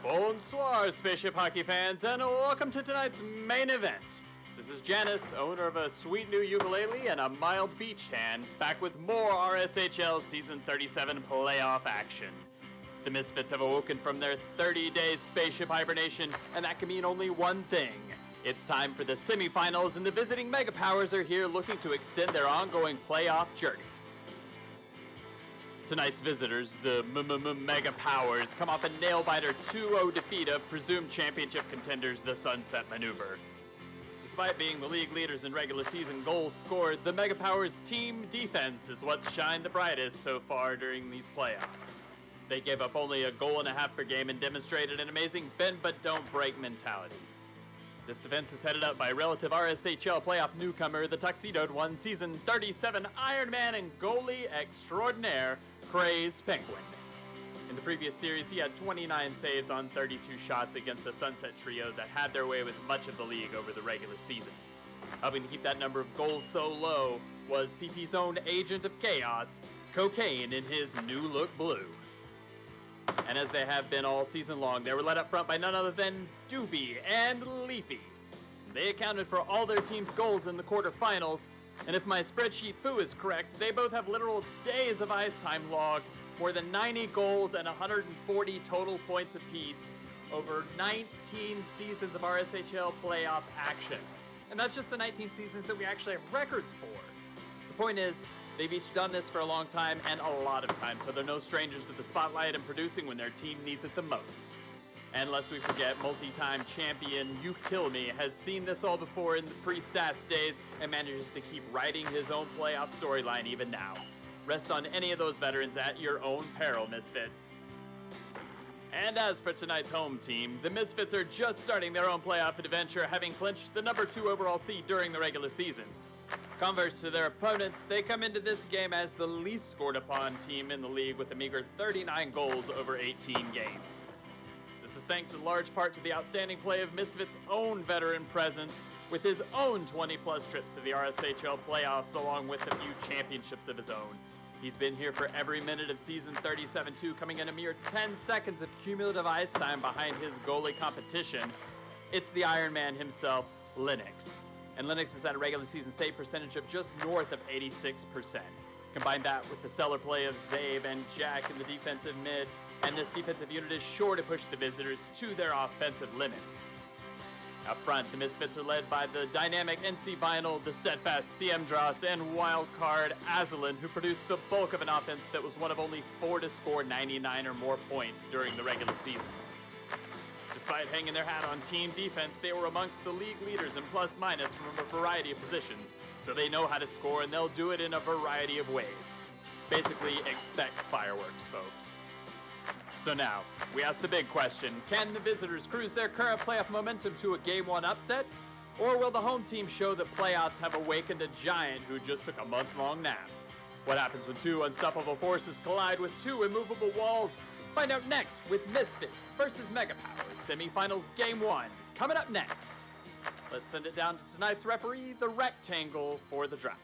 Bonsoir, Spaceship Hockey fans, and welcome to tonight's main event. This is Janice, owner of a sweet new ukulele and a mild beach tan, back with more RSHL Season 37 playoff action. The Misfits have awoken from their 30-day spaceship hibernation, and that can mean only one thing. It's time for the semifinals, and the visiting Mega Powers are here looking to extend their ongoing playoff journey. Tonight's visitors, the Mega Powers, come off a nail-biter 2-0 defeat of presumed championship contenders, the Sunset Maneuver. Despite being the league leaders in regular season goals scored, the Mega Powers' team defense is what's shined the brightest so far during these playoffs. They gave up only a goal and a half per game and demonstrated an amazing bend but don't break mentality. This defense is headed up by relative RSHL playoff newcomer, the Tuxedoed One, Season 37 Ironman and goalie extraordinaire, Crazed Penguin. In the previous series, he had 29 saves on 32 shots against a Sunset trio that had their way with much of the league over the regular season. Helping to keep that number of goals so low was CP's own agent of chaos, Cocaine in his new look blue. And as they have been all season long, they were led up front by none other than Doobie and Leafy. They accounted for all their team's goals in the quarterfinals, and if my spreadsheet foo is correct, they both have literal days of ice time logged, more than 90 goals and 140 total points apiece over 19 seasons of RSHL playoff action. And that's just the 19 seasons that we actually have records for. The point is, they've each done this for a long time and a lot of time, so they're no strangers to the spotlight and producing when their team needs it the most. And lest we forget, multi-time champion You Kill Me has seen this all before in the pre-stats days and manages to keep writing his own playoff storyline even now. Rest on any of those veterans at your own peril, Misfits. And as for tonight's home team, the Misfits are just starting their own playoff adventure, having clinched the number 2 overall seed during the regular season. Converse to their opponents, they come into this game as the least scored upon team in the league with a meager 39 goals over 18 games. This is thanks in large part to the outstanding play of Misfits' own veteran presence with his own 20-plus trips to the RSHL playoffs along with a few championships of his own. He's been here for every minute of Season 37-2, coming in a mere 10 seconds of cumulative ice time behind his goalie competition. It's the Iron Man himself, Lennox. And Lennox is at a regular season save percentage of just north of 86%. Combine that with the stellar play of Zabe and Jack in the defensive mid, and this defensive unit is sure to push the visitors to their offensive limits. Up front, the Misfits are led by the dynamic NC Vinyl, the steadfast CM Dross, and wildcard Azalin, who produced the bulk of an offense that was one of only 4 to score 99 or more points during the regular season. Despite hanging their hat on team defense, they were amongst the league leaders in plus-minus from a variety of positions, so they know how to score and they'll do it in a variety of ways. Basically, expect fireworks, folks. So now, we ask the big question, can the visitors cruise their current playoff momentum to a Game 1 upset? Or will the home team show that playoffs have awakened a giant who just took a month-long nap? What happens when two unstoppable forces collide with two immovable walls? Find out next with Misfits versus Mega Powers semifinals Game 1, coming up next. Let's send it down to tonight's referee, the Rectangle, for the draft.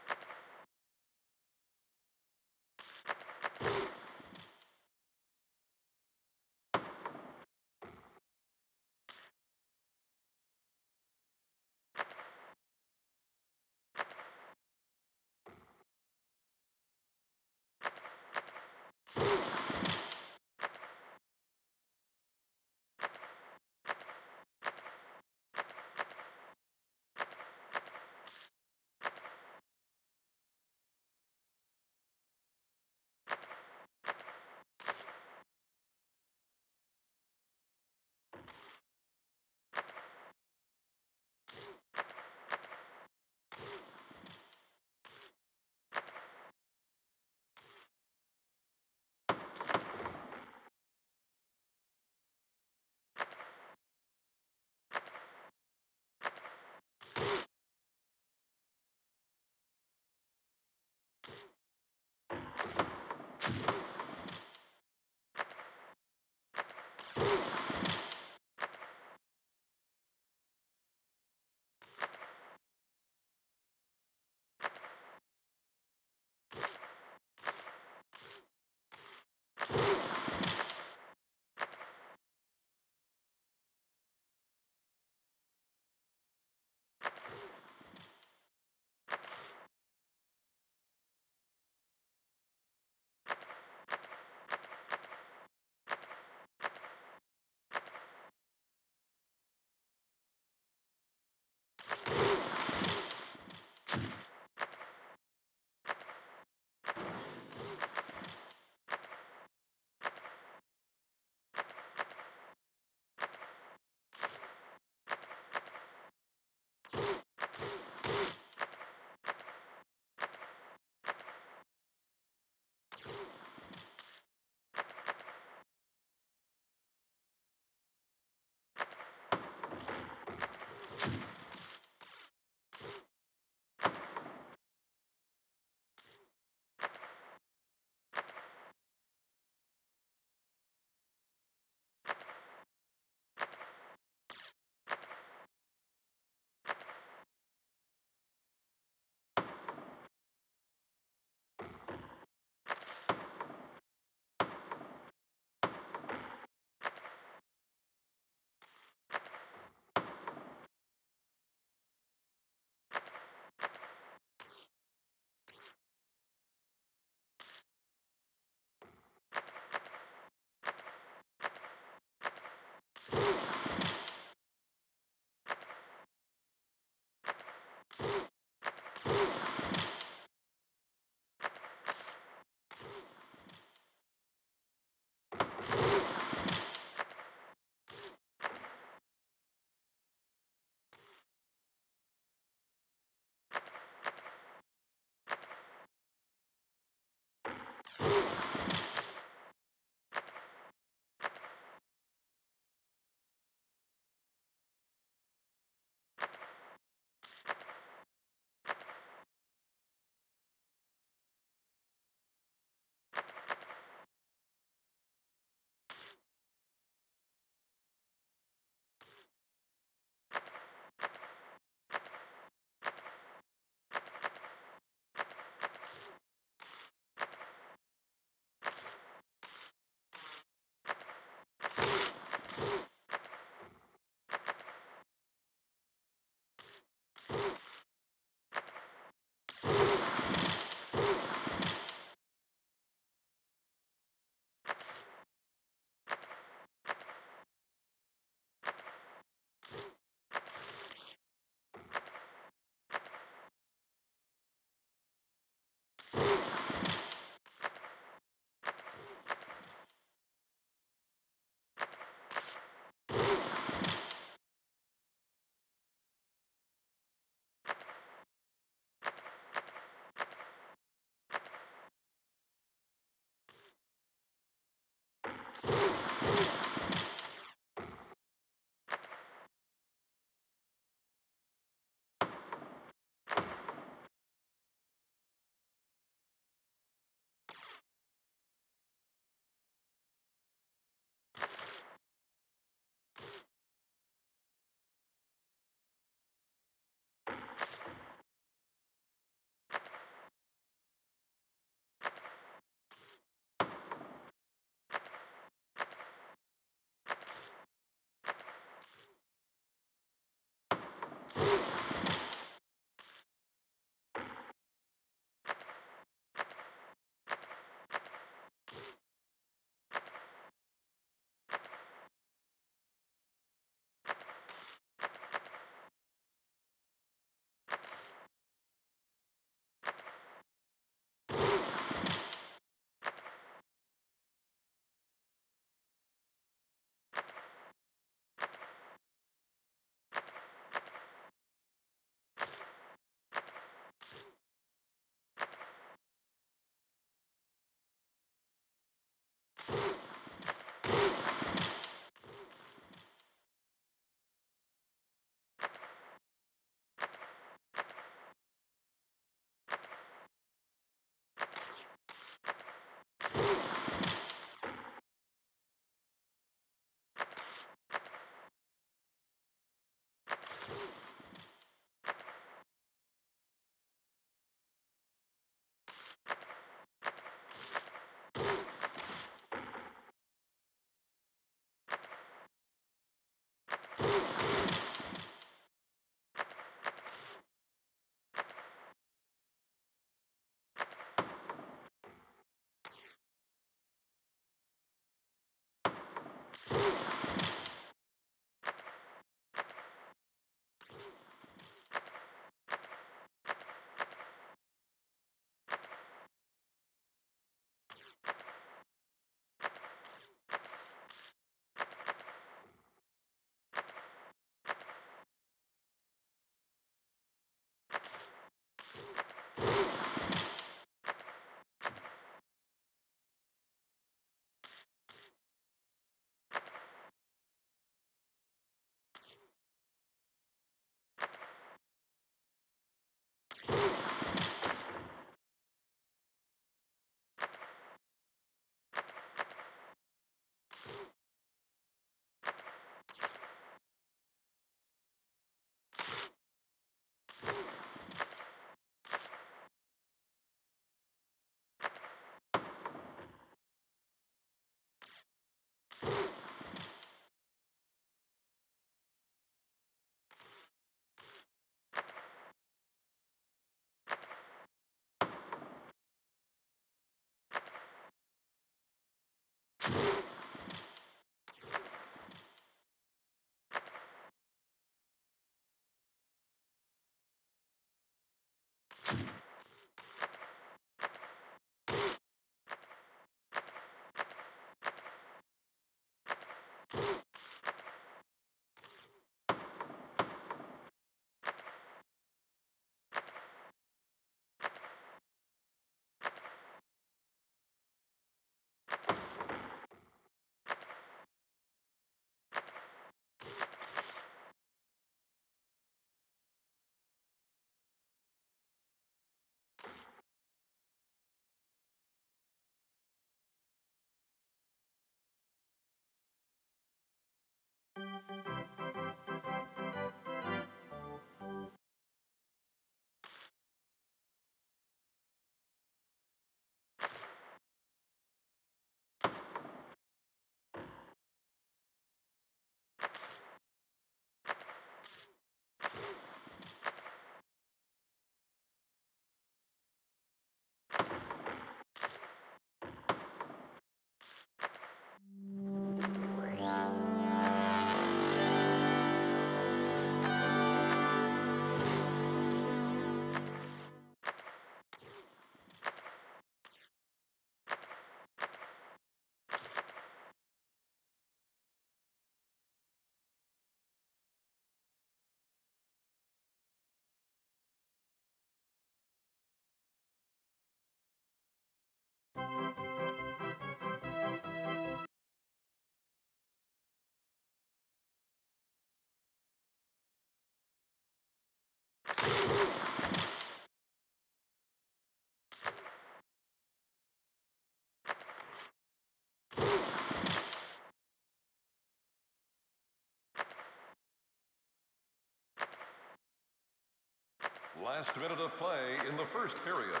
Last minute of play in the first period.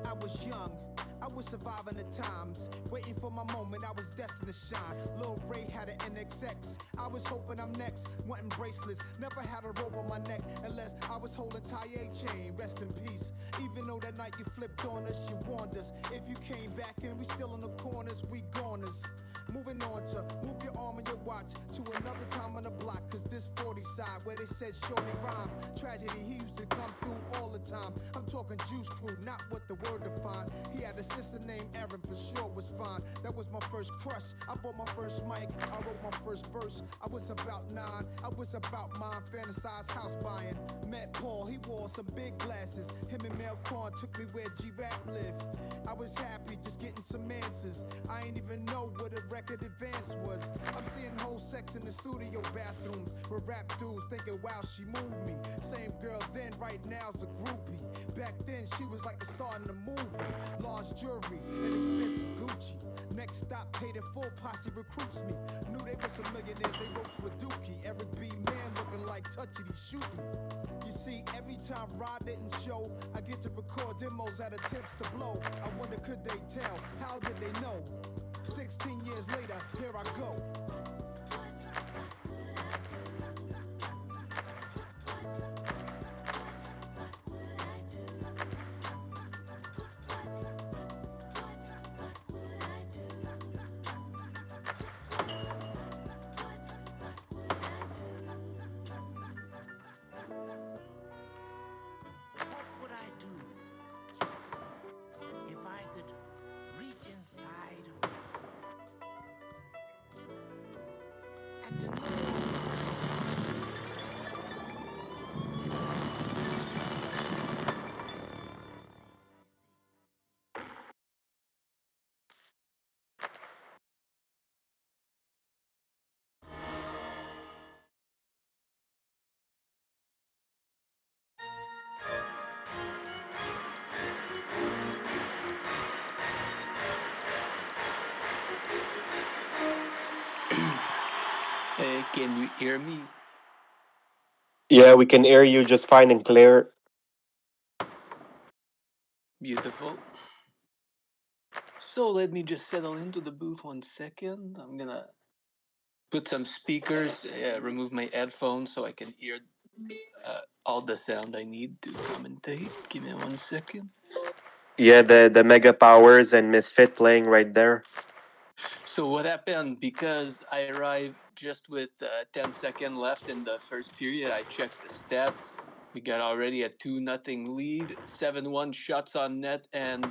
I was young, I was surviving the times, waiting for my moment, I was destined to shine. Lil Ray had an NXX, I was hoping I'm next, wanting bracelets, never had a rope on my neck, unless I was holding tie chain, rest in peace. Even though that night you flipped on us, you warned us, if you came back and we still in the corners, we goners. Moving on to move your arm and your watch to another time on the block, cause this 40 side where they said shorty rhyme. Tragedy, he used to come through all the time. I'm talking Juice Crew, not what the word defined. He had a sister named Erin, for sure was fine. That was my first crush. I bought my first mic, I wrote my first verse. I was about 9, I was about mine, fantasized house buying. Met Paul, he wore some big glasses. Him and Mel Korn took me where G-Rap lived. I was happy just getting some answers. I ain't even know what a record advance was. I'm seeing whole sex in the studio bathrooms with rap dudes thinking, wow, she moved me. Same girl then, right now's a groupie. Back then, she was like the star in the movie. Large jewelry and expensive Gucci. Next stop, paid in full, posse recruits me. Knew they were some millionaires, they wrote to a dookie. Eric B. Man looking like touchy, he shoot me. You see, every time Rod didn't show, I get to record demos at attempts to blow. I wonder, could they tell? How did they know? 16 years later, here I go. What would I do if I could reach inside of me and to know Can you hear me? Yeah, we can hear you just fine and clear. Beautiful. So let me just settle into the booth 1 second. I'm gonna put some speakers, remove my headphones so I can hear all the sound I need to commentate. Give me 1 second. Yeah, the Mega Powers and Misfit playing right there. So what happened? Because I arrived just with 10 seconds left in the first period, I checked the stats. We got already a 2-0 lead, 7-1 shots on net, and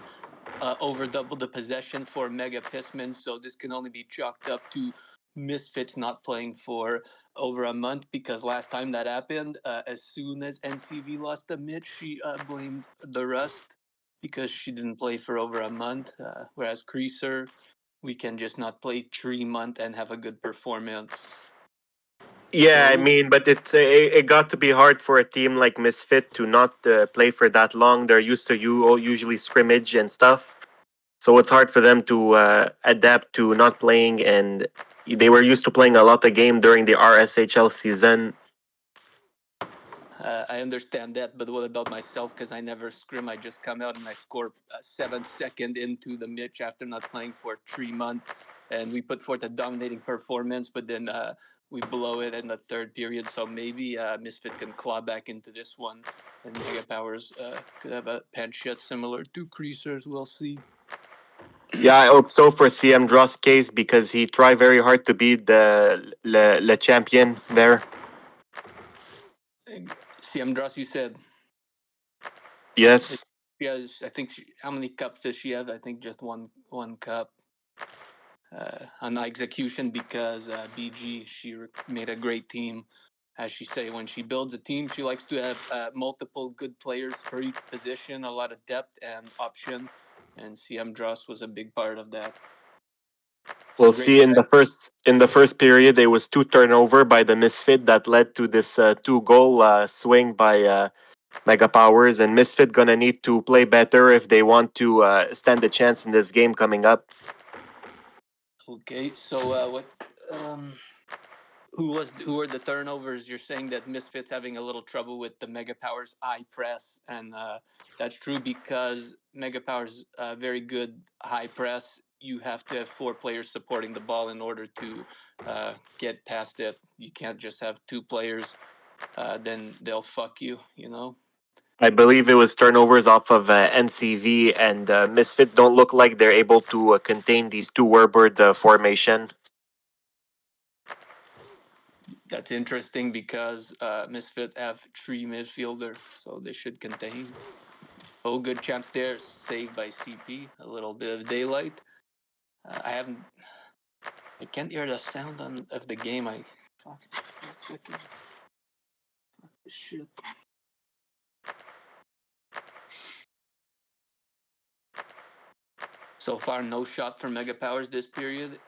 over double the possession for Mega Pissman. So this can only be chalked up to Misfits not playing for over a month, because last time that happened, as soon as NCV lost a mid, she blamed the rust because she didn't play for over a month. Whereas Creaser, we can just not play 3 months and have a good performance. Yeah, I So mean, but it got to be hard for a team like Misfit to not play for that long. They're used to usually scrimmage and stuff, so it's hard for them to adapt to not playing. And they were used to playing a lot of game during the RSHL season. I understand that, but what about myself? Because I never scrim. I just come out and I score 7 seconds into the match after not playing for 3 months, and we put forth a dominating performance. But then we blow it in the third period. So maybe Misfit can claw back into this one, and Mega Powers could have a pinch hit similar to Creasers. We'll see. Yeah, I hope so for CM Dross' case because he tried very hard to be the le champion there. CM Dross, you said Yes, she has. I think how many cups does she have? I think just one cup. On execution because BG made a great team. As she say, when she builds a team, she likes to have multiple good players for each position, a lot of depth and option. And CM Dross was a big part of that. So we'll great see. In the first period, there was 2 turnover by the Misfit that led to this 2 goal swing by Mega Powers, and Misfit gonna need to play better if they want to stand a chance in this game coming up. Okay, so what? Who are the turnovers? You're saying that Misfits having a little trouble with the Mega Powers high press, and that's true because Mega Powers very good high press. You have to have 4 players supporting the ball in order to get past it. You can't just have 2 players. Then they'll fuck you. You know. I believe it was turnovers off of NCV, and Misfit don't look like they're able to contain these 2 Warbird formation. That's interesting because Misfit have 3 midfielder, so they should contain. Oh, good chance there. Saved by CP. A little bit of daylight. I can't hear the sound of the game. Fuck. Shit. So far, no shot from Mega Powers this period.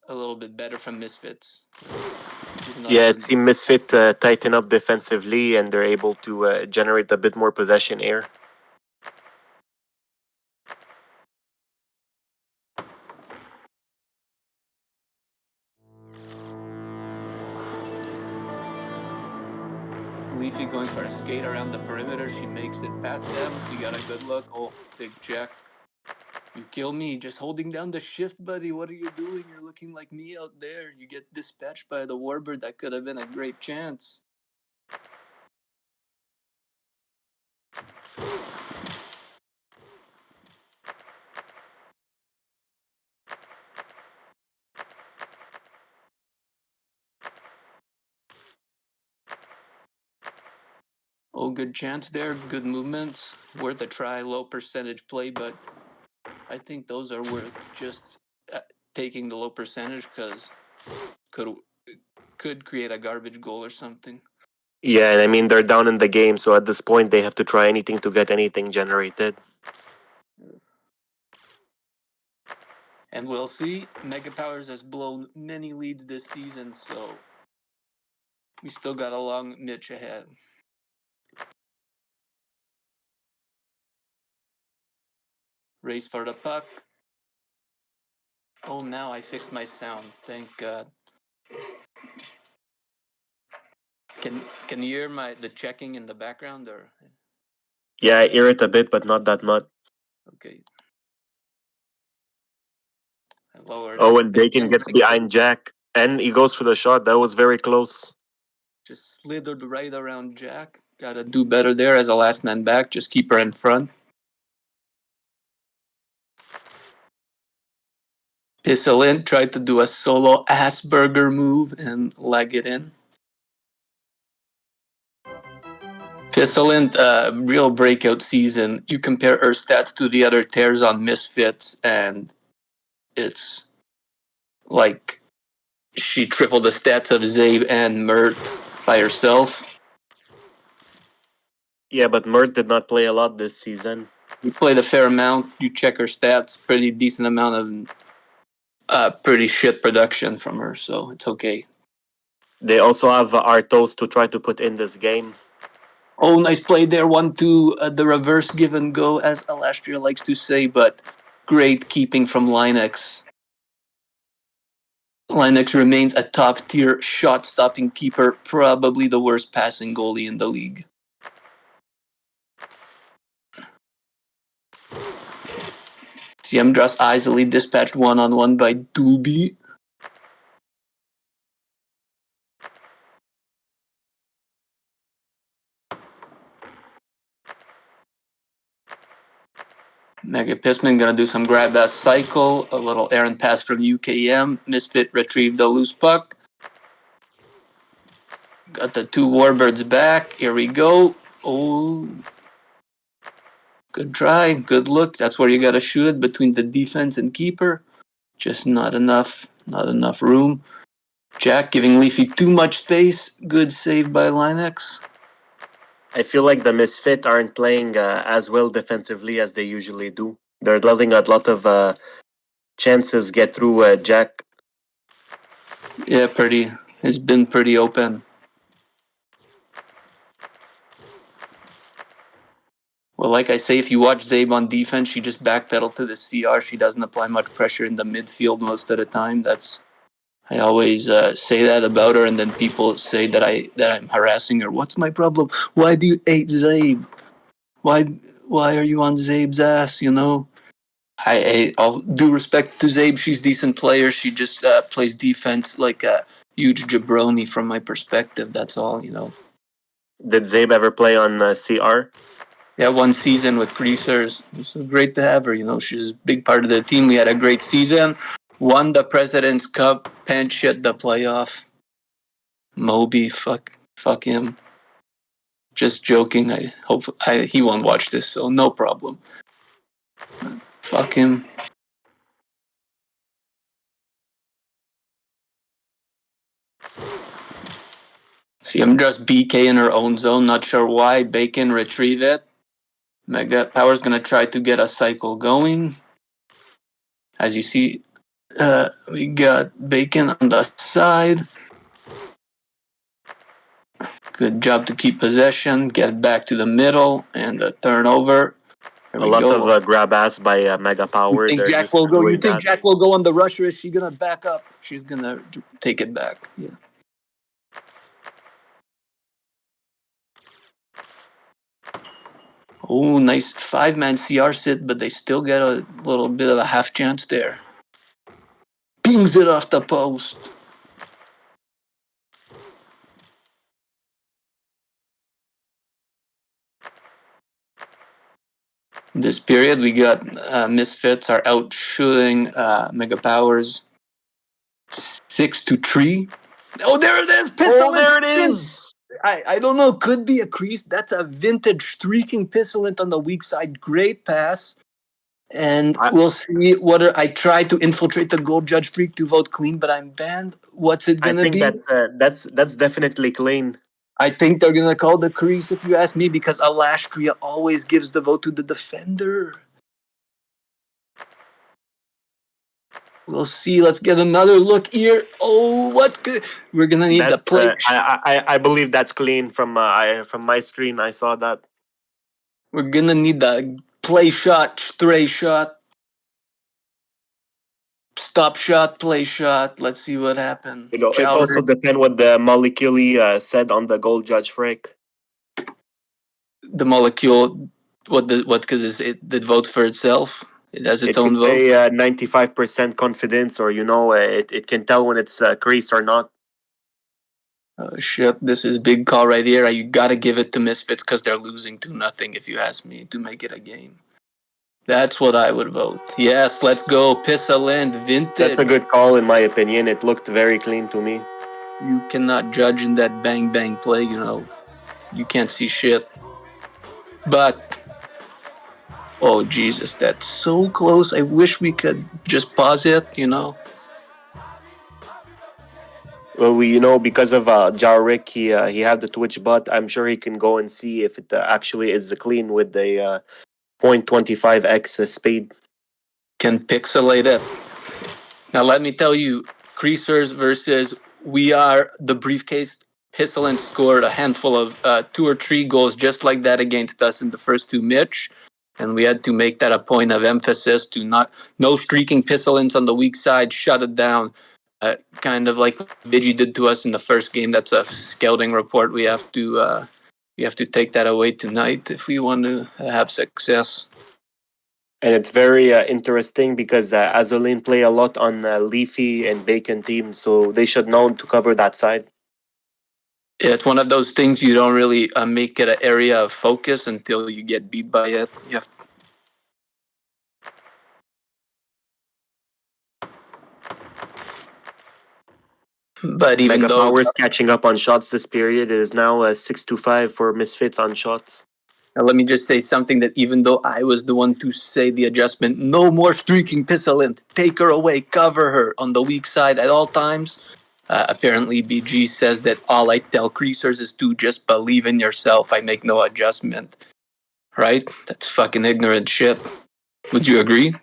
A little bit better from Misfits. Yeah, it seemed Misfit tighten up defensively, and they're able to generate a bit more possession here. Leafy going for a skate around the perimeter. She makes it past them. We got a good look. Oh, big check. You kill me just holding down the shift, buddy. What are you doing? You're looking like me out there. You get dispatched by the Warbird. That could have been a great chance. Oh, good chance there. Good movements. Worth a try. Low percentage play, but I think those are worth just taking the low percentage because could create a garbage goal or something. Yeah, and I mean they're down in the game, so at this point they have to try anything to get anything generated. And we'll see. Mega Powers has blown many leads this season, so we still got a long Mitch ahead. Race for the puck. Oh, now I fixed my sound. Thank God. Can you hear the checking in the background or? Yeah, I hear it a bit, but not that much. Okay. I lowered Oh, it. and Bacon gets behind Jack, and he goes for the shot. That was very close. Just slithered right around Jack. Gotta do better there as a last man back. Just keep her in front. Pisselin tried to do a solo Asperger move and leg it in. Pisselin, real breakout season. You compare her stats to the other tears on Misfits, and it's like she tripled the stats of Zabe and Mert by herself. Yeah, but Mert did not play a lot this season. You played a fair amount. You check her stats, pretty decent amount of pretty shit production from her, so it's okay. They also have Artos to try to put in this game. Oh, nice play there. 1-2, the reverse give and go, as Alastria likes to say, but great keeping from Linux. Linux remains a top tier shot stopping keeper, probably the worst passing goalie in the league. Siemdras easily dispatched 1-on-1 by Doobie. Mega Pissman gonna do some grab ass cycle, a little errant pass from UKM. Misfit retrieved the loose puck. Got the two Warbirds back. Here we go. Oh, good try, good look. That's where you gotta shoot it, between the defense and keeper. Just not enough room. Jack giving Leafy too much space. Good save by Linex. I feel like the Misfit aren't playing as well defensively as they usually do. They're letting a lot of chances get through Jack. Yeah, it's been pretty open. Well, like I say, if you watch Zabe on defense, she just backpedaled to the CR. She doesn't apply much pressure in the midfield most of the time. I always say that about her, and then people say that I'm harassing her. What's my problem? Why do you hate Zabe? Why are you on Zabe's ass? You know. All due respect to Zabe, she's a decent player. She just plays defense like a huge jabroni from my perspective. That's all, you know. Did Zabe ever play on CR? Yeah, one season with Greasers. It's great to have her. You know, she's a big part of the team. We had a great season. Won the President's Cup. Pinch hit the playoff. Moby, fuck him. Just joking. I hope he won't watch this, so no problem. Fuck him. See, I'm just BK in her own zone. Not sure why. Bacon retrieve it. Mega Power's gonna try to get a cycle going. As you see, we got Bacon on the side. Good job to keep possession, get it back to the middle, and a turnover. There A we lot go. of grab ass by Mega Power. They're used to You doing think that. Jack will go on the rush, or is she gonna back up? She's gonna take it back. Yeah. Oh, nice 5-man CR sit, but they still get a little bit of a half chance there. Pings it off the post. This period, we got Misfits are out shooting Mega Powers 6-3. Oh, there it is! Oh, Pistol there it in! is! I don't know. Could be a crease. That's a vintage streaking Pistolint on the weak side. Great pass. And I, we'll see whether I try to infiltrate the goal judge freak to vote clean, but I'm banned. What's it I gonna think be? that's definitely clean. I think they're gonna call the crease if you ask me, because Alastria always gives the vote to the defender. We'll see. Let's get another look here. Oh, what good? We're gonna need the That's play. I believe that's clean from my screen. I saw that. We're gonna need the play shot, stray shot, stop shot, play shot. Let's see what happened. It also depends what the molecule said on the goal judge Frick. The molecule, what? Because it votes for itself. It has its It could own vote. say 95% confidence, or it can tell when it's crease or not. Oh shit! This is a big call right here. You gotta give it to Misfits because they're losing 2-0. If you ask me, to make it a game. That's what I would vote. Yes, let's go. Pissaland vintage. That's a good call in my opinion. It looked very clean to me. You cannot judge in that bang bang play. You know, you can't see shit. But oh Jesus, that's so close. I wish we could just pause it. You know. Well, because of Jarrick, he had the Twitch bot. I'm sure he can go and see if it actually is clean with the 0.25x speed. Can pixelate it. Now let me tell you, Creasers versus We Are the Briefcase. Pisselant scored a handful of 2 or 3 goals just like that against us in the first 2 Mitch, and we had to make that a point of emphasis to no streaking Pisselants on the weak side, shut it down. Kind of like Vigi did to us in the first game. That's a scouting report. We have to take that away tonight if we want to have success. And it's very interesting because Azolin play a lot on Leafy and Bacon teams, so they should know to cover that side. It's one of those things you don't really make it an area of focus until you get beat by it. You have But even Mega though, Powers catching up on shots this period. It is now 6-5 for Misfits on shots. let me just say something that even though I was the one to say the adjustment, no more streaking Pissalint. Take her away, cover her on the weak side at all times. Apparently, BG says that all I tell creasers is to just believe in yourself. I make no adjustment. Right? That's fucking ignorant shit. Would you agree?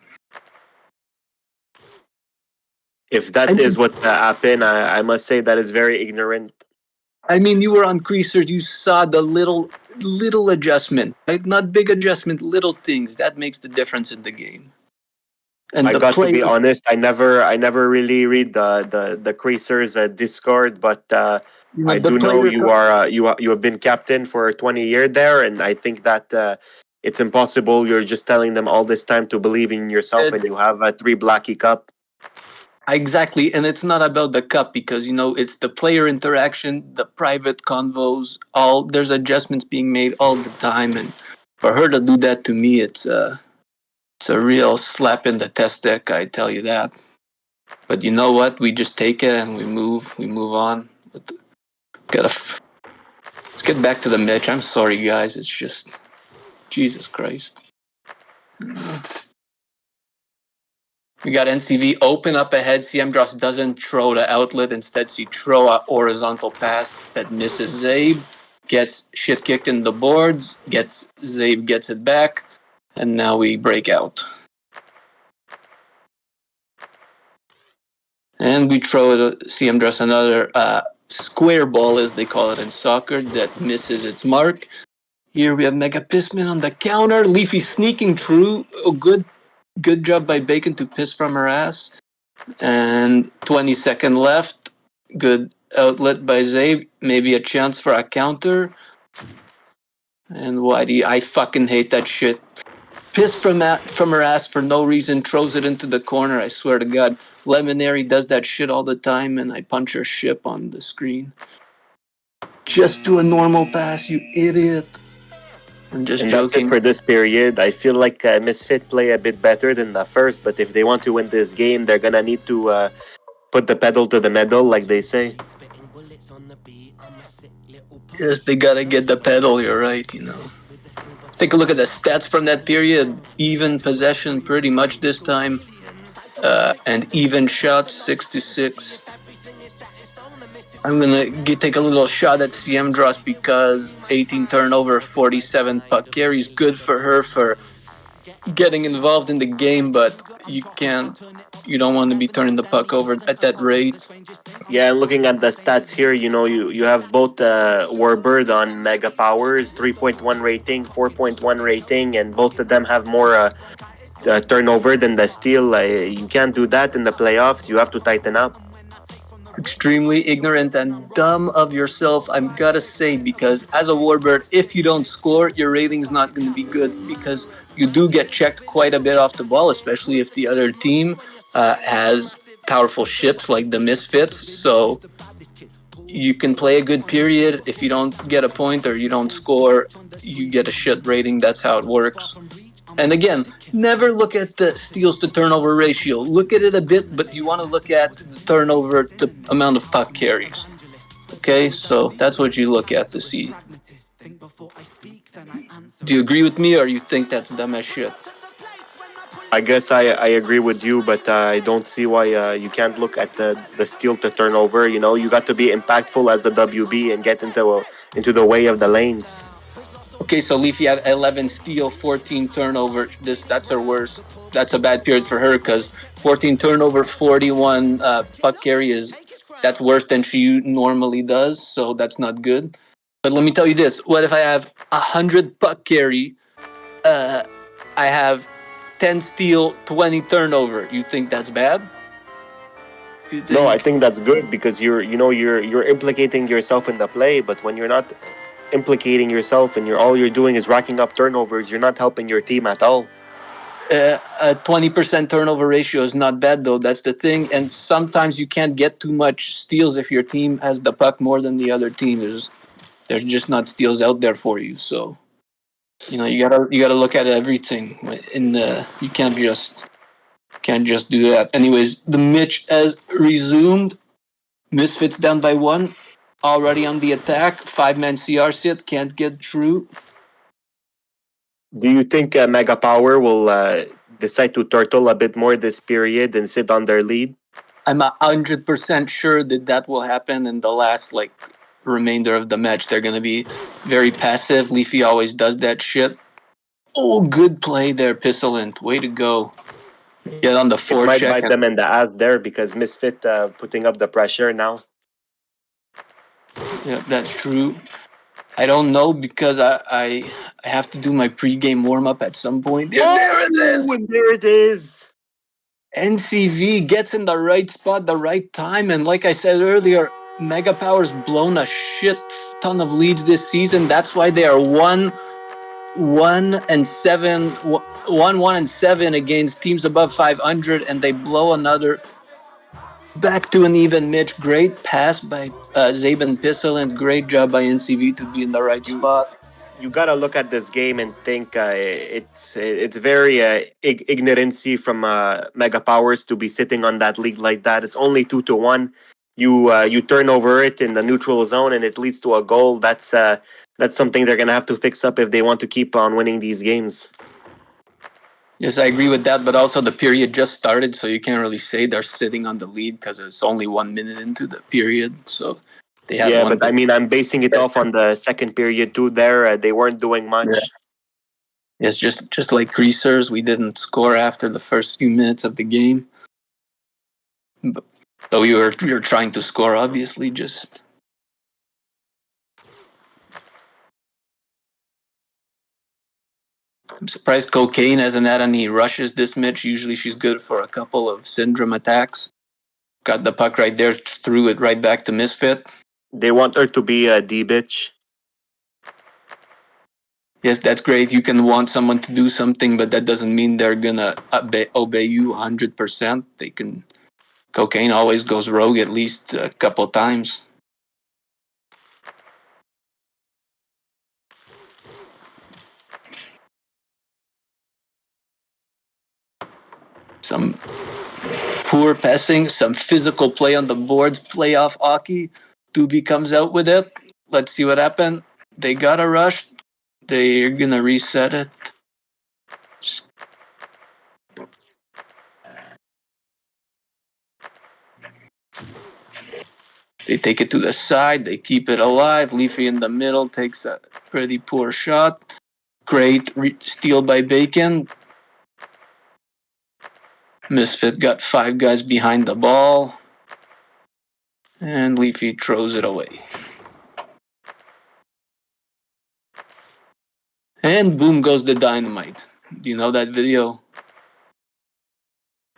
If that I mean, is what happened, I must say that is very ignorant. you were on creasers. You saw the little adjustment, right? Not big adjustment, little things. That makes the difference in the game. And I the got to player, be honest. I never really read the Creasers Discord, but I the do know player, you have been captain for 20 years there, and I think that it's impossible. You're just telling them all this time to believe in yourself, and you have a 3 Blackie Cup. exactly. And it's not about the cup because it's the player interaction, the private convos. All there's adjustments being made all the time, and for her to do that to me, it's a real slap in the test deck. I tell you that. But you know what? We just take it and we move. We move on. Let's get back to the Mitch. I'm sorry, guys. It's just Jesus Christ. We got NCV open up ahead. CM Dross doesn't throw the outlet. Instead, she throw a horizontal pass that misses Zabe. Gets shit kicked in the boards. Zabe gets it back, and now we break out. And we throw it. CM Dross another square ball, as they call it in soccer, that misses its mark. Here we have Mega Pissman on the counter. Leafy sneaking through. Oh, good job by Bacon to piss from her ass. And 20-second left. Good outlet by Zabe. Maybe a chance for a counter. And Whitey, I fucking hate that shit. Piss from her ass for no reason. Throws it into the corner. I swear to God. Lemonary does that shit all the time, and I punch her ship on the screen. Just do a normal pass, you idiot. I'm just And that's it joking. for this period. I feel like Misfit play a bit better than the first, but if they want to win this game, they're gonna need to put the pedal to the metal, like they say. Yes, they gotta get the pedal, you're right, Let's take a look at the stats from that period. Even possession pretty much this time. And even shots, 6-6. I'm gonna take a little shot at CM Dross because 18 turnover, 47 puck carries. Good for her for getting involved in the game, but you don't want to be turning the puck over at that rate. Yeah, and looking at the stats here, you have both Warbird on Mega Powers, 3.1 rating, 4.1 rating, and both of them have more turnover than the Steel. You can't do that in the playoffs. You have to tighten up. Extremely ignorant and dumb of yourself, I'm gotta say, because as a Warbird, if you don't score, your rating's not going to be good because you do get checked quite a bit off the ball, especially if the other team has powerful ships like the Misfits. So you can play a good period. If you don't get a point or you don't score, you get a shit rating. That's how it works. And again, never look at the steals to turnover ratio. Look at it a bit, but you want to look at the turnover to amount of puck carries. Okay, so that's what you look at to see. Do you agree with me, or you think that's dumb as shit? I guess I agree with you, but I don't see why you can't look at the steal to turnover. You got to be impactful as a WB and get into the way of the lanes. Okay, so Leafy had 11 steal, 14 turnover. That's her worst. That's a bad period for her because 14 turnover, 41 puck carry that's worse than she normally does. So that's not good. But let me tell you this: what if I have 100 puck carry? I have 10 steal, 20 turnover. You think that's bad? You No, I think? think that's good because you're implicating yourself in the play, but when you're not implicating yourself and all you're doing is racking up turnovers, you're not helping your team at all. A 20% turnover ratio is not bad, though. That's the thing. And sometimes you can't get too much steals if your team has the puck more than the other team. There's just not steals out there for you. So you gotta look at everything. You can't just do that. Anyways, the Mitch has resumed. Misfits down by 1. Already on the attack. 5-man CR sit. Can't get through. Do you think Mega Power will decide to turtle a bit more this period and sit on their lead? I'm 100% sure that will happen in the last remainder of the match. They're gonna be very passive. Leafy always does that shit. Oh, good play there, Pissolent. Way to go. Get on the It might forecheck. bite them in the ass there because Misfit putting up the pressure now. Yeah, that's true. I don't know because I have to do my pregame warm up at some point. Yeah, there it is. And there it is. NCV gets in the right spot, the right time, and like I said earlier, Mega Power's blown a shit ton of leads this season. That's why they are 1-7 against teams above 500, and they blow another back to an even Mitch. Great pass by Zaben Pissel, and great job by NCV to be in the right spot. You gotta look at this game and think it's very ignorancy from Mega Powers to be sitting on that league like that. It's only 2-1. You turn over it in the neutral zone and it leads to a goal. That's something they're gonna have to fix up if they want to keep on winning these games. Yes, I agree with that, but also the period just started, so you can't really say they're sitting on the lead because it's only 1 minute into the period. So they have Yeah, one. but I mean, I'm basing it off on the second period too. There, they weren't doing much. Yes, just like greasers, we didn't score after the first few minutes of the game. But, so we were trying to score, obviously. Just I'm surprised Cocaine hasn't had any rushes this match. Usually she's good for a couple of syndrome attacks. Got the puck right there, threw it right back to Misfit. They want her to be a D bitch. Yes, that's great. You can want someone to do something, but that doesn't mean they're gonna obey you 100%. They can. Cocaine always goes rogue at least a couple times. Some poor passing, some physical play on the boards, playoff hockey. Doobie comes out with it. Let's see what happened. They got a rush. They're gonna reset it. They take it to the side. They keep it alive. Leafy in the middle takes a pretty poor shot. Great steal by Bacon. Misfit got 5 guys behind the ball. And Leafy throws it away. And boom goes the dynamite. Do you know that video?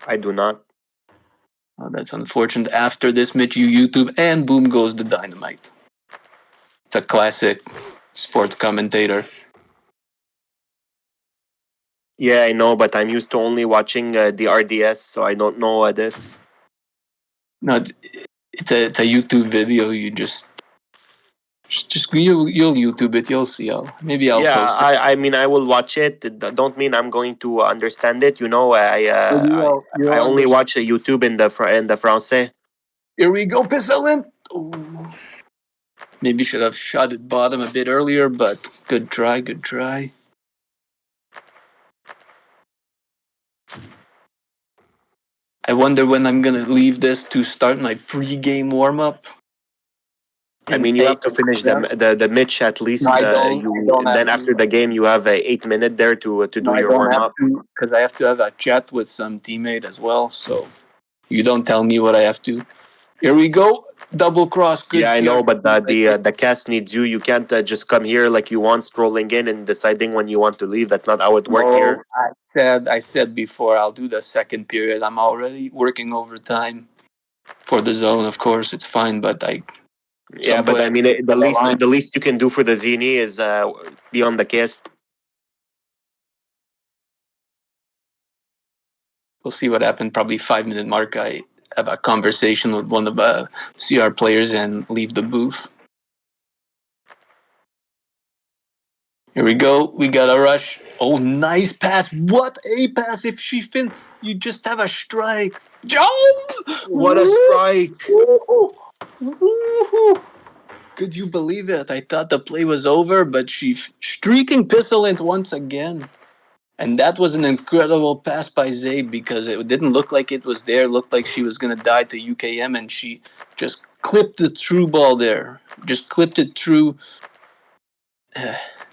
I do not. Oh, that's unfortunate. After this match, you YouTube, and boom goes the dynamite. It's a classic sports commentator. Yeah, I know, but I'm used to only watching the RDS, so I don't know this. No, it's a YouTube video. You just you'll YouTube it. You'll see. Maybe I'll Yeah, post it. I mean, I will watch it. Don't mean I'm going to understand it. You know, I You'll only understand. watch YouTube in the français. Here we go, Pisselin. Maybe should have shot at bottom a bit earlier, but good try, good try. I wonder when I'm gonna leave this to start my pre-game warm-up. I mean, you have to finish the Mitch at least. No, I don't. I don't have Then after to. the game, you have 8 minutes there to No, do I your don't warm have up. to because I have to have a chat with some teammate as well. So you don't tell me what I have to. Here we go. Double cross. Good. Yeah, I know, but CR. the cast needs you. You can't just come here like you want, strolling in and deciding when you want to leave. That's not how it works No, here. I said before I'll do the second period. I'm already working overtime for the zone. Of course, it's fine, but Yeah, some but I players mean, the line. the least you can do for the Zini is be on the cast. We'll see what happened. Probably 5 minute mark. I have a conversation with one of the CR players and leave the booth. Here we go. We got a rush. Oh, nice pass. What a pass. If she you just have a strike. What a strike! Oh, Woohoo! Could you believe it? I thought the play was over, but she streaking Pissolent once again. And that was an incredible pass by Zabe because it didn't look like it was there. It looked like she was going to die to UKM, and she just clipped the through ball there. Just clipped it through.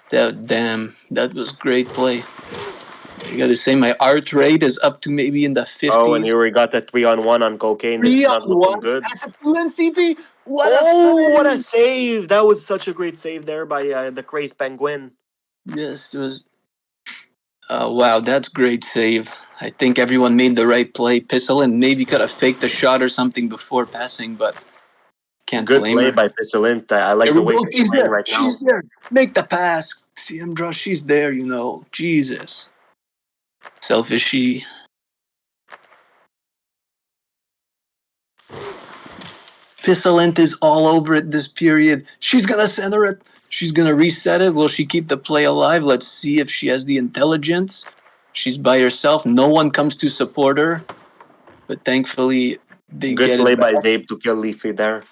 That was great play. I got to say, my art rate is up to maybe in the 50s. Oh, and here we got the 3-on-1 on cocaine. This is 3 on not looking 1. good. Pass it to NCP. What a Oh, what a save! save! That was such a great save there by the crazed penguin. Yes, it was. Wow, that's great save. I think everyone made the right play. Pissolent maybe could have faked a shot or something before passing, but can't Good blame play her. by Pissolint. I like Here the we way go. she's She's playing there. right now. She's there. Make the pass. CM draw. She's there. Jesus. Selfishy. Pissolent is all over it this period. She's gonna center it. She's gonna reset it. Will she keep the play alive? Let's see if she has the intelligence. She's by herself. No one comes to support her. But thankfully, they Good get play it back. by Zabe to kill Leafy there.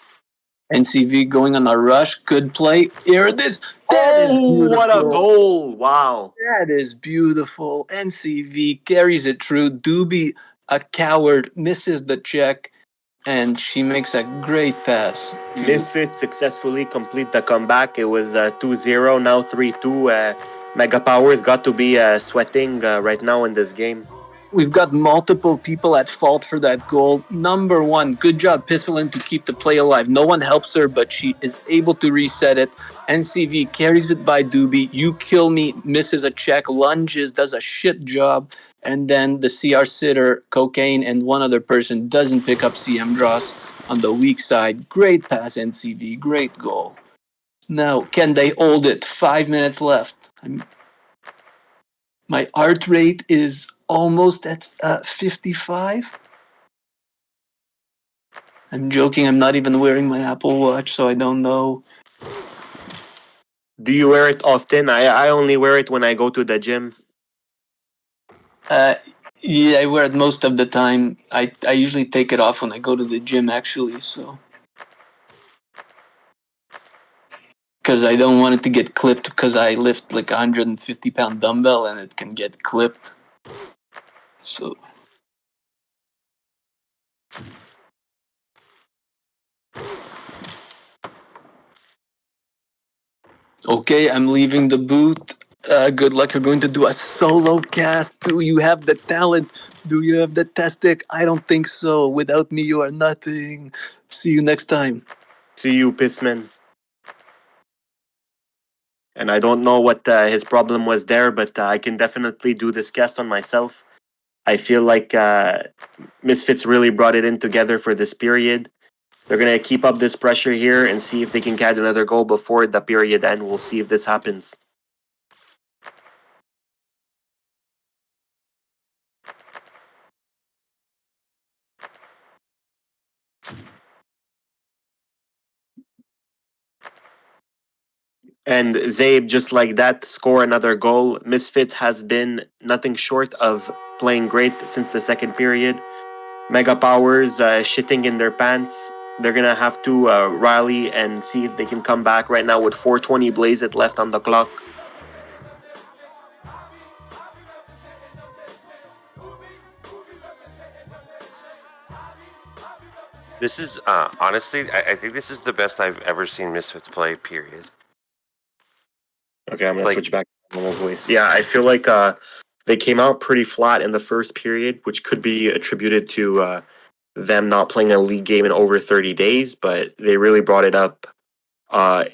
NCV going on a rush. Good play. Here it is. That is Oh, what a beautiful. goal! Wow. That is beautiful. NCV carries it through. Doobie, a coward, misses the check, and she makes a great pass to. Misfits successfully complete the comeback. It was 2-0, now 3-2. Mega Powers got to be sweating right now in this game. We've got multiple people at fault for that goal. Number one, good job, Pissolin, to keep the play alive. No one helps her, but she is able to reset it. NCV carries it by Doobie. You kill me, misses a check, lunges, does a shit job. And then the CR sitter, Cocaine, and one other person doesn't pick up CM draws on the weak side. Great pass, NCV. Great goal. Now, can they hold it? 5 minutes left. My art rate is almost at 55. I'm joking. I'm not even wearing my Apple Watch, so I don't know. Do you wear it often? I only wear it when I go to the gym. Uh, yeah, I wear it most of the time. I usually take it off when I go to the gym, actually. So, because I don't want it to get clipped, because I lift like a 150-pound dumbbell and it can get clipped. So. Okay, I'm leaving the booth. Good luck. You're going to do a solo cast. Do you have the talent? Do you have the tastic? I don't think so. Without me, you are nothing. See you next time. See you, Pissman. And I don't know what his problem was there, but I can definitely do this cast on myself. I feel like Misfits really brought it in together for this period. They're going to keep up this pressure here and see if they can catch another goal before the period end. We'll see if this happens. And Zabe, just like that, score another goal. Misfit has been nothing short of playing great since the second period. Mega Powers shitting in their pants. They're gonna have to rally and see if they can come back right now with 4:20 blazed left on the clock. This is honestly, I think this is the best I've ever seen Misfits play. Period. Okay, I'm gonna Like, switch back to normal voice. Yeah, I feel like they came out pretty flat in the first period, which could be attributed to them not playing a league game in over 30 days, but they really brought it up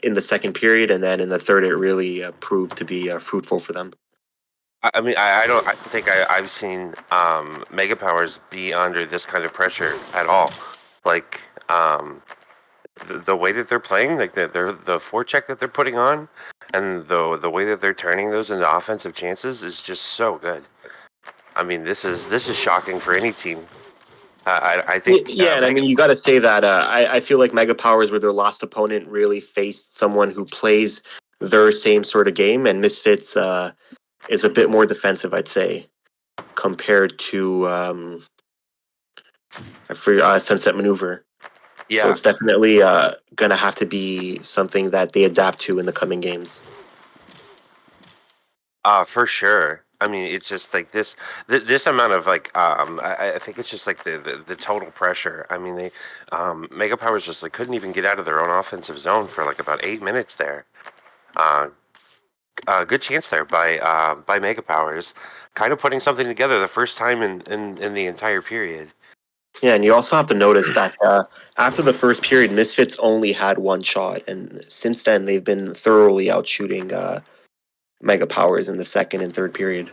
in the second period, and then in the third, it really proved to be fruitful for them. I mean, I think I've seen Mega Powers be under this kind of pressure at all. Like, the way that they're playing, like the forecheck that they're putting on, and the way that they're turning those into offensive chances is just so good. I mean, this is shocking for any team. I think Yeah, and I mean, you got to say that I feel like Mega Powers, were their last opponent, really faced someone who plays their same sort of game, and Misfits is a bit more defensive, I'd say, compared to Sunset Maneuver. So Yeah, it's definitely gonna have to be something that they adapt to in the coming games. for sure. I mean, it's just like this amount of like, I think it's just like the total pressure. I mean, they, Mega Powers just like couldn't even get out of their own offensive zone for like about 8 minutes there. Uh, good chance there by Mega Powers, kind of putting something together the first time in the entire period. Yeah, and you also have to notice that after the first period, Misfits only had one shot, and since then they've been thoroughly out shooting Mega Powers in the second and third period.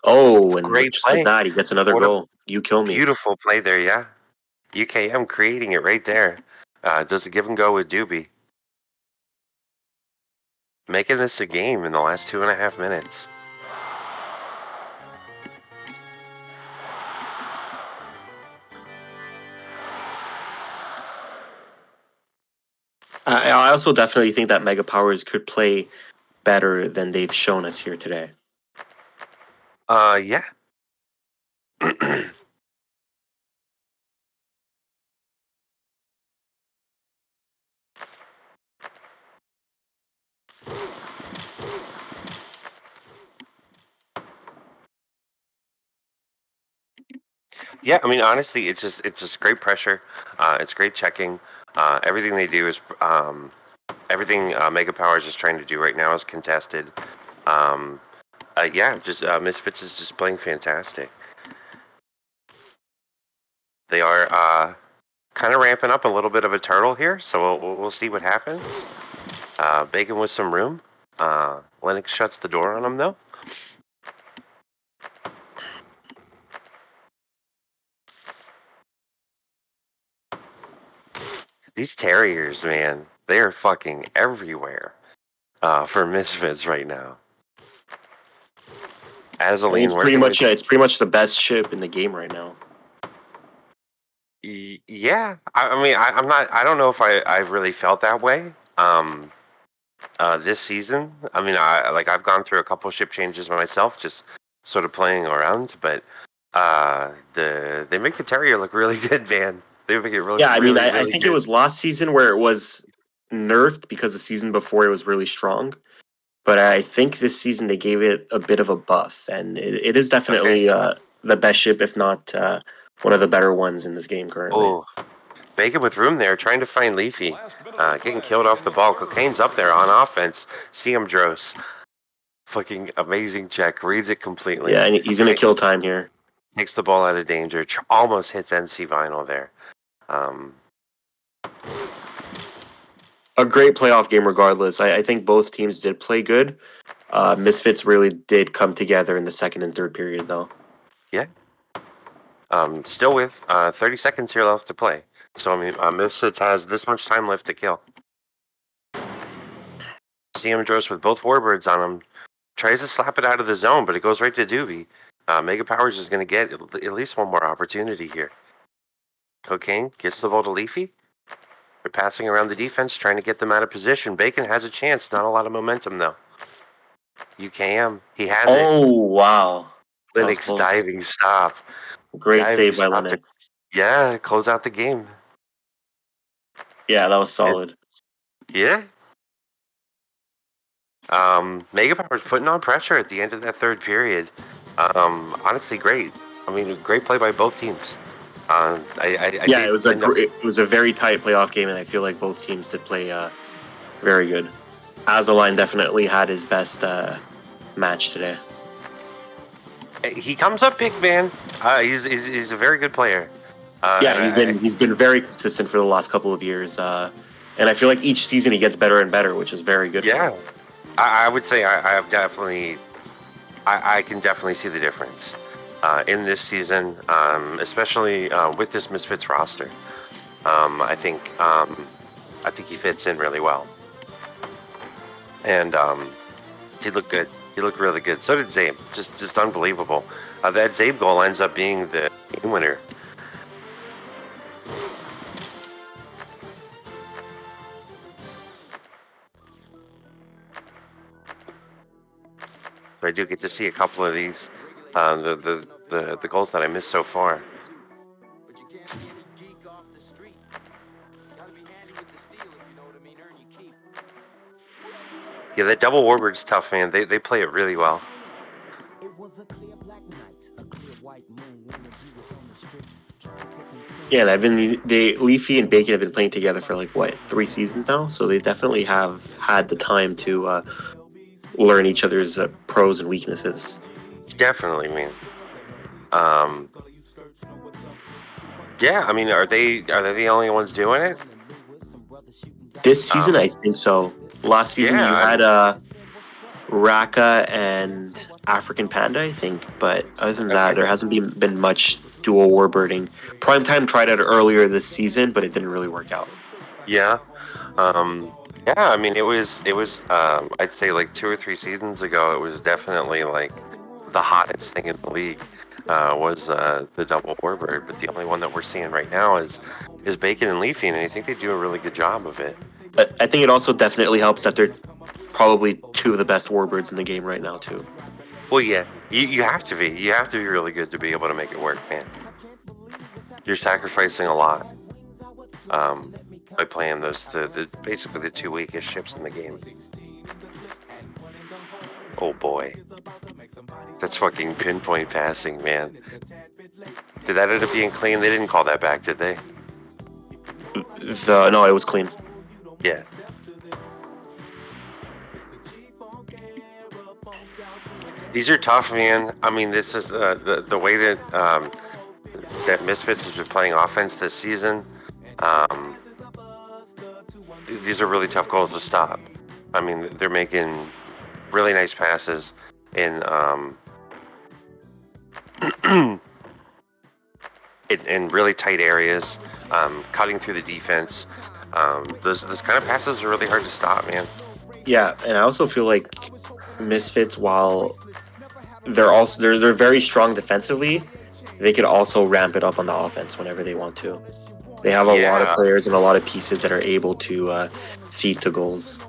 Oh, and Great just like play. that, he gets another What a goal. You kill me. beautiful play there, yeah. UKM creating it right there. Does a give and go with Doobie. Making this a game in the last 2.5 minutes. I also definitely think that Mega Powers could play better than they've shown us here today. Yeah. Yeah, I mean, honestly, it's just great pressure. It's great checking. Everything they do is everything Mega Powers is trying to do right now is contested. Um, yeah, just Misfits is just playing fantastic. They are kind of ramping up a little bit of a turtle here, so we'll see what happens. Bacon with some room. Lennox shuts the door on him though. These Terriers, man, they are fucking everywhere for Misfits right now. I mean, Azaline working with. it's pretty much the best ship in the game right now. Yeah, I mean, I'm not. I don't know if I really felt that way. This season. I mean, I've gone through a couple ship changes myself, just sort of playing around. But they make the Terrier look really good, man. They make it look Yeah, I mean, really, I really think it good. was last season where it was nerfed because the season before it was really strong. But I think this season they gave it a bit of a buff, and it is Okay. definitely the best ship, if not one of the better ones in this game currently. Oh, Bacon with room there, trying to find Leafy. Last minute of Getting play killed off in the the ball. third Cocaine's up there period. on offense. See him, Dros. Fucking amazing check. Reads it completely. Yeah, and he's gonna kill time here. Takes the ball out of danger. Almost hits NC Vinyl there. Um, A great playoff game, regardless. I think both teams did play good. Misfits really did come together in the second and third period, though. yeah. Still with 30 seconds here left to play. So, I mean, Misfits has this much time left to kill. CM Dros with both warbirds on him. Tries to slap it out of the zone, but it goes right to Doobie. Mega Powers is going to get at least one more opportunity here. Cocaine gets the ball to Leafy. They're passing around the defense, trying to get them out of position. Bacon has a chance. Not a lot of momentum, though. UKM, he has it. Oh wow, that was Linux close. diving stop. Great Diving save by stop it. Lennox. Yeah, close out the game. Yeah, that was And, solid. yeah. Mega Power's putting on pressure at the end of that third period. Honestly, great. I mean, great play by both teams. I Yeah, did end up. it was a very tight playoff game, and I feel like both teams did play very good. Azaline definitely had his best match today. He comes up big, man. He's a very good player. Yeah, And I he's been very consistent for the last couple of years, and I feel like each season he gets better and better, which is very good for yeah, him. I would say I have definitely. I can definitely see the difference in this season, especially with this Misfits roster. I think he fits in really well, and he looked good. He looked really good. So did Zabe. Just unbelievable. That Zabe goal ends up being the game winner. So I do get to see a couple of these. The goals that I missed so far. off the street. Gotta be handy with the steel, if you know what I mean. Earn your keep. Yeah, that double warbird's tough, man. They play it really well. It was a clear black night, a clear white moon when the G was on the streets trying to consume. Yeah, and Leafy and Bacon have been playing together for like what 3 seasons now, so they definitely have had the time to learn each other's pros and weaknesses. Definitely, man. Yeah, I mean, are they the only ones doing it? This season, Um, I think so. Last season, yeah, you had Raka and African Panda, I think, but other than that, okay, there hasn't been much dual warbirding. Primetime tried it earlier this season, but it didn't really work out. yeah, yeah. I mean, it was. I'd say like 2 or 3 seasons ago, it was definitely like the hottest thing in the league. Was the double warbird, but the only one that we're seeing right now is Bacon and Leafy, and I think they do a really good job of it. But I think it also definitely helps that they're probably two of the best warbirds in the game right now, too. Well, yeah, you have to be. You have to be really good to be able to make it work, man. You're sacrificing a lot by playing basically the two weakest ships in the game. Oh boy, that's fucking pinpoint passing, man. Did that end up being clean? They didn't call that back, did they? No, it was clean. Yeah. These are tough, man. I mean, this is the way that Misfits has been playing offense this season. These are really tough goals to stop. I mean, they're making really nice passes in in really tight areas, cutting through the defense. Those kind of passes are really hard to stop, man. Yeah, and I also feel like Misfits, while they're very strong defensively, they could also ramp it up on the offense whenever they want to. They have a lot of Yeah, players and a lot of pieces that are able to feed to goals.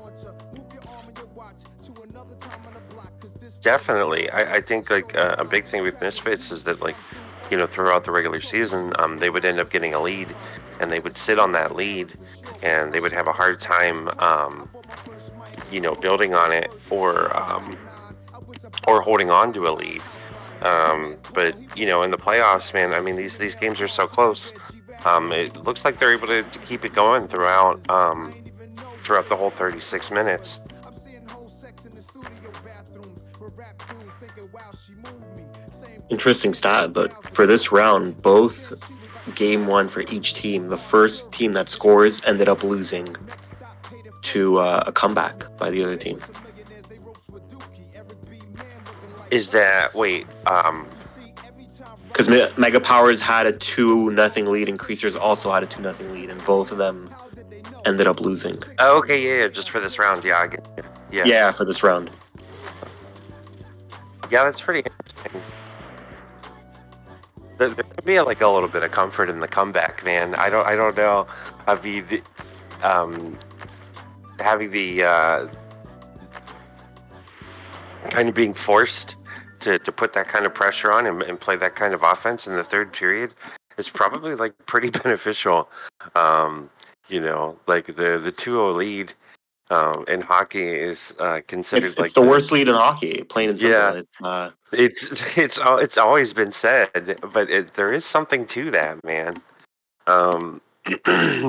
definitely. I think like a big thing with Misfits is that like, throughout the regular season, they would end up getting a lead, and they would sit on that lead, and they would have a hard time, building on it or holding on to a lead. But in the playoffs, man, I mean these games are so close. It looks like they're able to keep it going throughout the whole 36 minutes. Interesting stat, but for this round, both game one for each team, the first team that scores ended up losing to a comeback by the other team. Is that wait? Because Mega Powers had a 2-0 lead, and Creasers also had a 2-0 lead, and both of them ended up losing. Oh, okay, yeah, just for this round, yeah, I get it. Yeah, Yeah, for this round. yeah, that's pretty interesting. There could be like a little bit of comfort in the comeback, man. I don't know. Having the kind of being forced to put that kind of pressure on and play that kind of offense in the third period is probably like pretty beneficial. Like the 2-0 lead in hockey is considered It's like the worst lead in hockey, plain and simple. yeah. It's always been said, but there is something to that, man.